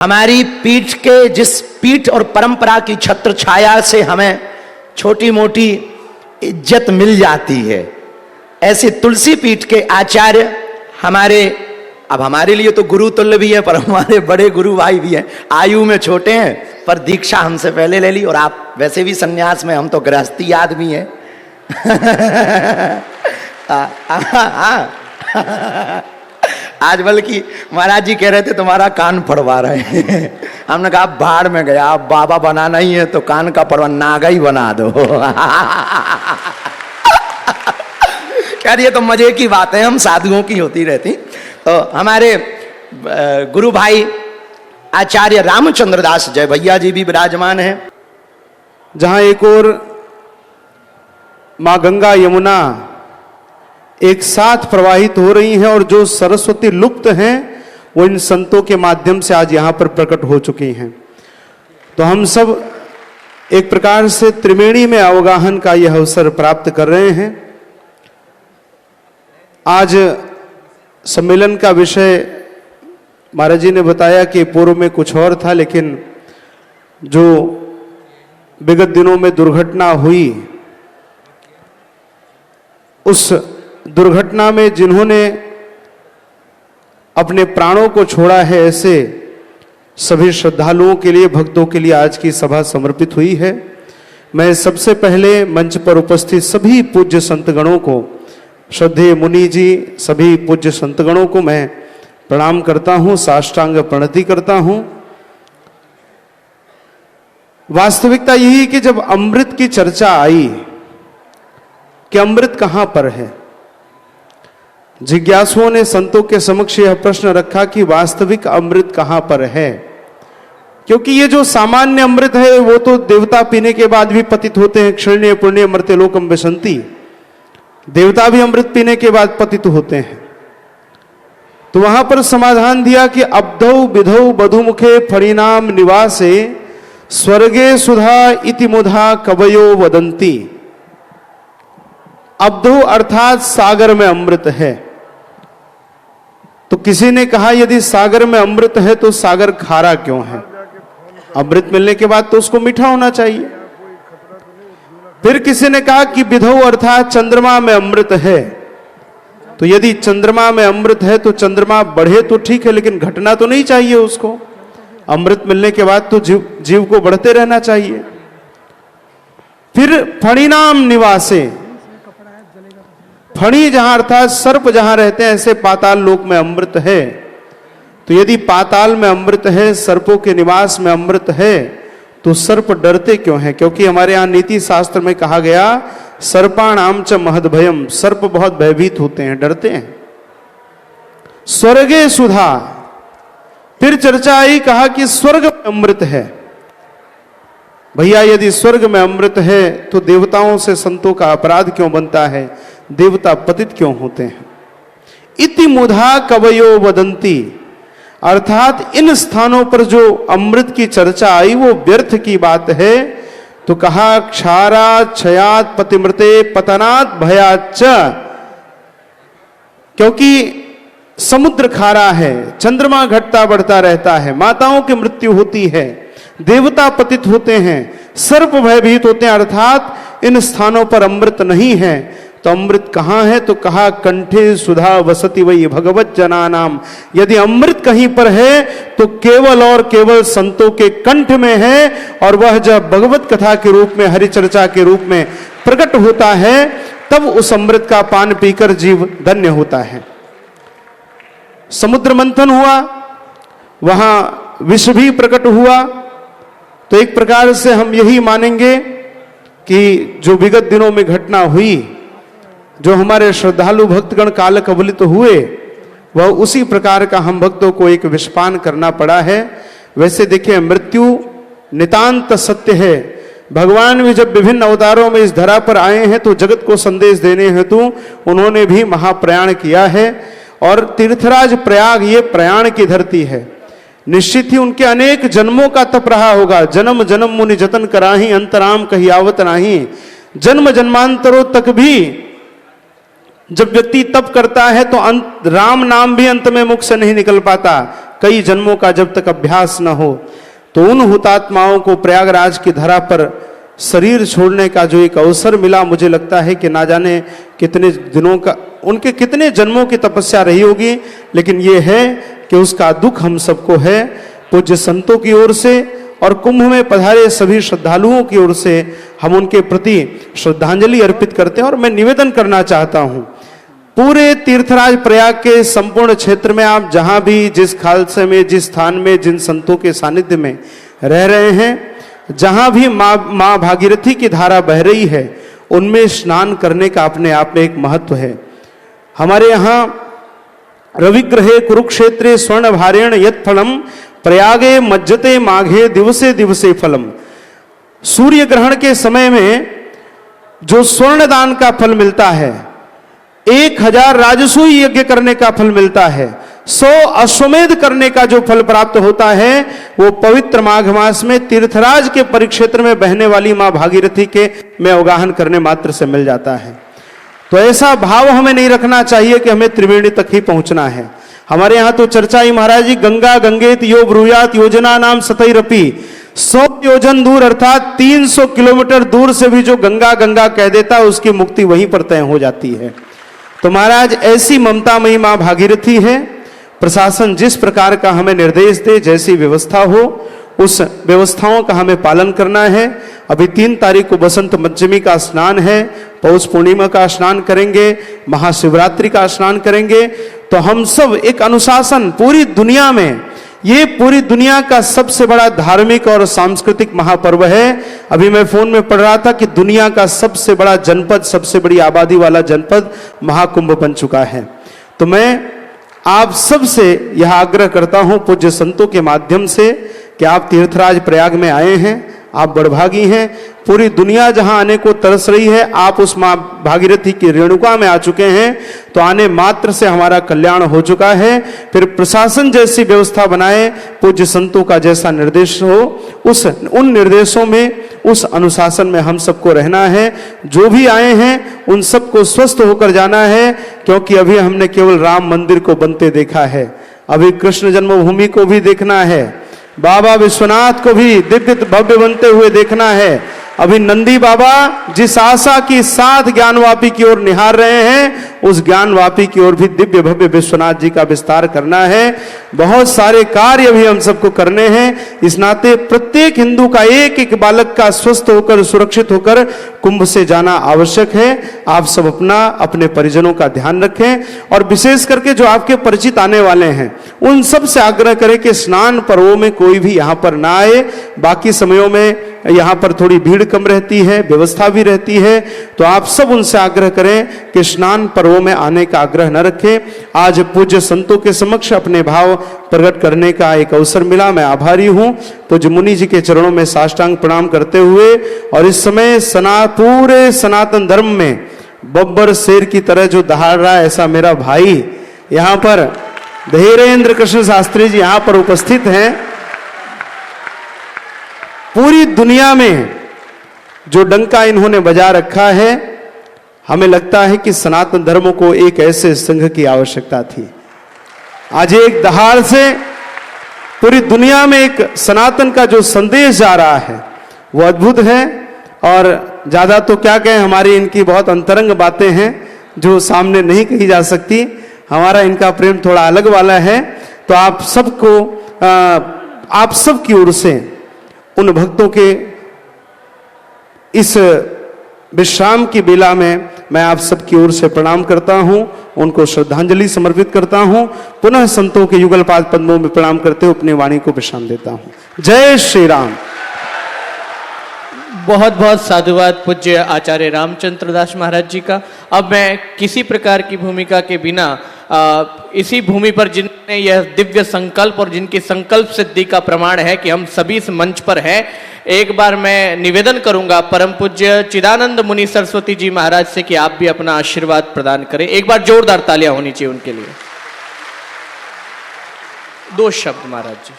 हमारी पीठ के जिस पीठ और परंपरा की छत्र छाया से हमें छोटी मोटी इज्जत मिल जाती है, ऐसे तुलसी पीठ के आचार्य हमारे, अब हमारे लिए तो गुरु तुल्य भी है, पर हमारे बड़े गुरु भाई भी हैं। आयु में छोटे हैं पर दीक्षा हमसे पहले ले ली, और आप वैसे भी सन्यास में, हम तो गृहस्थी आदमी हैं। आज बल्कि महाराज जी कह रहे थे तुम्हारा कान पड़वा रहे हैं। हमने कहा बाढ़ में गया, अब बाबा बनाना ही है तो कान का पड़वा नागा ही बना दो। यार ये तो मजे की बात है, हम साधुओं की होती रहती। तो हमारे गुरु भाई आचार्य रामचंद्र दास जय भैया जी भी विराजमान हैं। जहां एक और मां गंगा यमुना एक साथ प्रवाहित हो रही हैं और जो सरस्वती लुप्त हैं वो इन संतों के माध्यम से आज यहां पर प्रकट हो चुकी हैं। तो हम सब एक प्रकार से त्रिवेणी में अवगाहन का यह अवसर प्राप्त कर रहे हैं। आज सम्मेलन का विषय महाराज जी ने बताया कि पूर्व में कुछ और था, लेकिन जो विगत दिनों में दुर्घटना हुई, उस दुर्घटना में जिन्होंने अपने प्राणों को छोड़ा है, ऐसे सभी श्रद्धालुओं के लिए, भक्तों के लिए आज की सभा समर्पित हुई है। मैं सबसे पहले मंच पर उपस्थित सभी पूज्य संतगणों को, श्रद्धेय मुनि जी, सभी पूज्य संतगणों को मैं प्रणाम करता हूं, साष्टांग प्रणति करता हूं। वास्तविकता यही कि जब अमृत की चर्चा आई कि अमृत कहां पर है, जिज्ञासुओं ने संतों के समक्ष यह प्रश्न रखा कि वास्तविक अमृत कहां पर है। क्योंकि ये जो सामान्य अमृत है वो तो देवता पीने के बाद भी पतित होते हैं, क्षीणे पुण्य मर्त्य लोकम विशन्ति। देवता भी अमृत पीने के बाद पतित होते हैं। तो वहां पर समाधान दिया कि अब्धौ विधौ बधुमुखे फणिनाम निवासे स्वर्गे सुधा इति मुधा कवयो वदंती। अब्धौ अर्थात सागर में अमृत है। तो किसी ने कहा यदि सागर में अमृत है तो सागर खारा क्यों है? अमृत मिलने के बाद तो उसको मीठा होना चाहिए। फिर किसी ने कहा कि विधौ अर्थात चंद्रमा में अमृत है। तो यदि चंद्रमा में अमृत है तो चंद्रमा बढ़े तो ठीक है, लेकिन घटना तो नहीं चाहिए उसको। अमृत मिलने के बाद तो जीव को बढ़ते रहना चाहिए। फिर फणिनाम निवासे, फणी जहां अर्थात सर्प जहां रहते हैं, ऐसे पाताल लोक में अमृत है। तो यदि पाताल में अमृत है, सर्पों के निवास में अमृत है, तो सर्प डरते क्यों हैं? क्योंकि हमारे यहां नीति शास्त्र में कहा गया सर्पाणाम च महद भयम, सर्प बहुत भयभीत होते हैं, डरते हैं। स्वर्गे सुधा, फिर चर्चा आई, कहा कि स्वर्ग में अमृत है। भैया यदि स्वर्ग में अमृत है तो देवताओं से संतों का अपराध क्यों बनता है? देवता पतित क्यों होते हैं? इति मुधा कवयो वदंती, अर्थात इन स्थानों पर जो अमृत की चर्चा आई वो व्यर्थ की बात है। तो कहा क्षारा क्षयात पतिमृते पतनात् भयाच्च, क्योंकि समुद्र खारा है, चंद्रमा घटता बढ़ता रहता है, माताओं की मृत्यु होती है, देवता पतित होते हैं, सर्प भयभीत होते हैं, अर्थात इन स्थानों पर अमृत नहीं है। तो अमृत कहां है? तो कहा कंठे सुधा वसति वही भगवत जनानाम। यदि अमृत कहीं पर है तो केवल और केवल संतों के कंठ में है, और वह जब भगवत कथा के रूप में, हरिचर्चा के रूप में प्रकट होता है, तब उस अमृत का पान पीकर जीव धन्य होता है। समुद्र मंथन हुआ, वहां विष भी प्रकट हुआ। तो एक प्रकार से हम यही मानेंगे कि जो विगत दिनों में घटना हुई, जो हमारे श्रद्धालु भक्तगण काल कवलित हुए, वह उसी प्रकार का हम भक्तों को एक विषपान करना पड़ा है। वैसे देखिए, मृत्यु नितांत सत्य है। भगवान भी जब विभिन्न अवतारों में इस धरा पर आए हैं तो जगत को संदेश देने हेतु उन्होंने भी महाप्रयाण किया है। और तीर्थराज प्रयाग ये प्रयाण की धरती है। निश्चित ही उनके अनेक जन्मों का तप रहा होगा। जन्म जन्म मुनि जतन कराही, अंतराम कही आवत नाही। जन्म जन्मांतरों तक भी जब व्यक्ति तप करता है तो राम नाम भी अंत में मुख से नहीं निकल पाता, कई जन्मों का जब तक अभ्यास न हो। तो उन हुतात्माओं को प्रयागराज की धरा पर शरीर छोड़ने का जो एक अवसर मिला, मुझे लगता है कि ना जाने कितने दिनों का, उनके कितने जन्मों की तपस्या रही होगी, लेकिन ये है कि उसका दुख हम सबको है। पूज्य संतों की ओर से और कुंभ में पधारे सभी श्रद्धालुओं की ओर से हम उनके प्रति श्रद्धांजलि अर्पित करते हैं। और मैं निवेदन करना चाहता हूं, पूरे तीर्थराज प्रयाग के संपूर्ण क्षेत्र में आप जहां भी, जिस खालसे में, जिस स्थान में, जिन संतों के सानिध्य में रह रहे हैं, जहां भी माँ भागीरथी की धारा बह रही है, उनमें स्नान करने का अपने आप में एक महत्व है। हमारे यहाँ रविग्रहे कुरुक्षेत्रे स्वर्ण भारेण यत् फलम प्रयागे मज्जते माघे दिवसे दिवसे फलम। सूर्य ग्रहण के समय में जो स्वर्ण दान का फल मिलता है, 1000 राजसूय यज्ञ करने का फल मिलता है, 100 अश्वमेध करने का जो फल प्राप्त होता है, वो पवित्र माघ मास में तीर्थराज के परिक्षेत्र में बहने वाली मां भागीरथी के में अवगाहन करने मात्र से मिल जाता है। तो ऐसा भाव हमें नहीं रखना चाहिए कि हमें त्रिवेणी तक ही पहुंचना है। हमारे यहां तो चर्चा ही महाराज जी, गंगा गंगेत यो ब्रूयात योजना नाम सतैरपि, 100 योजन दूर अर्थात 300 किलोमीटर दूर से भी जो गंगा गंगा कह देता है, उसकी मुक्ति वहीं पर तय हो जाती है। तो महाराज ऐसी ममतामयी मां भागीरथी है। प्रशासन जिस प्रकार का हमें निर्देश दे, जैसी व्यवस्था हो, उस व्यवस्थाओं का हमें पालन करना है। अभी 3 तारीख को बसंत पंचमी का स्नान है, पौष पूर्णिमा का स्नान करेंगे, महाशिवरात्रि का स्नान करेंगे। तो हम सब एक अनुशासन, पूरी दुनिया में ये पूरी दुनिया का सबसे बड़ा धार्मिक और सांस्कृतिक महापर्व है। अभी मैं फोन में पढ़ रहा था कि दुनिया का सबसे बड़ा जनपद, सबसे बड़ी आबादी वाला जनपद महाकुंभ बन चुका है। तो मैं आप सबसे यह आग्रह करता हूं पूज्य संतों के माध्यम से कि आप तीर्थराज प्रयाग में आए हैं, आप बड़भागी हैं। पूरी दुनिया जहां आने को तरस रही है, आप उस मां भागीरथी की रेणुका में आ चुके हैं, तो आने मात्र से हमारा कल्याण हो चुका है। फिर प्रशासन जैसी व्यवस्था बनाए, पूज्य संतों का जैसा निर्देश हो, उन निर्देशों में, उस अनुशासन में हम सबको रहना है। जो भी आए हैं उन सबको स्वस्थ होकर जाना है, क्योंकि अभी हमने केवल राम मंदिर को बनते देखा है, अभी कृष्ण जन्मभूमि को भी देखना है, बाबा विश्वनाथ को भी दिव्य भव्य बनते हुए देखना है। अभी नंदी बाबा जिस आशा की साथ ज्ञानवापी की ओर निहार रहे हैं, उस ज्ञानवापी की ओर भी दिव्य भव्य विश्वनाथ जी का विस्तार करना है। बहुत सारे कार्य भी हम सबको करने हैं। इस नाते प्रत्येक हिंदू का एक एक बालक का स्वस्थ होकर, सुरक्षित होकर कुंभ से जाना आवश्यक है। आप सब अपना, अपने परिजनों का ध्यान रखें, और विशेष करके जो आपके परिचित आने वाले हैं, उन सब से आग्रह करें कि स्नान पर्वों में कोई भी यहां पर ना आए। बाकी समयों में यहां पर थोड़ी भीड़ कम रहती है, व्यवस्था भी रहती है, तो आप सब उनसे आग्रह करें कि स्नान पर्वों में आने का आग्रह न रखें। आज पूज्य संतों के समक्ष अपने भाव प्रकट करने का एक अवसर मिला, मैं आभारी हूं। पूज्य मुनि जी के चरणों में साष्टांग प्रणाम करते हुए, और इस समय पूरे सनातन धर्म में बब्बर शेर की तरह जो दहाड़ रहा है, ऐसा मेरा भाई यहां पर धीरेन्द्र कृष्ण शास्त्री जी यहां पर उपस्थित हैं। पूरी दुनिया में जो डंका इन्होंने बजा रखा है, हमें लगता है कि सनातन धर्म को एक ऐसे संघ की आवश्यकता थी। आज एक दहाड़ से पूरी दुनिया में एक सनातन का जो संदेश जा रहा है, वो अद्भुत है। और ज्यादा तो क्या कहें, हमारी इनकी बहुत अंतरंग बातें हैं जो सामने नहीं कही जा सकती। हमारा इनका प्रेम थोड़ा अलग वाला है। तो आप सबको, आप सब की ओर से उन भक्तों के इस विश्राम की बेला में मैं आप सबकी ओर से प्रणाम करता हूं, उनको श्रद्धांजलि समर्पित करता हूं। पुनः संतों के युगल पाद पद्मों में प्रणाम करते हुए अपनी वाणी को विश्राम देता हूं। जय श्री राम। बहुत बहुत साधुवाद पूज्य आचार्य रामचंद्र दास महाराज जी का। अब मैं किसी प्रकार की भूमिका के बिना इसी भूमि पर जिनने यह दिव्य संकल्प और जिनकी संकल्प सिद्धि का प्रमाण है कि हम सभी इस मंच पर हैं, एक बार मैं निवेदन करूंगा परम पूज्य चिदानंद मुनि सरस्वती जी महाराज से कि आप भी अपना आशीर्वाद प्रदान करें। एक बार जोरदार तालियां होनी चाहिए उनके लिए। 2 शब्द महाराज जी।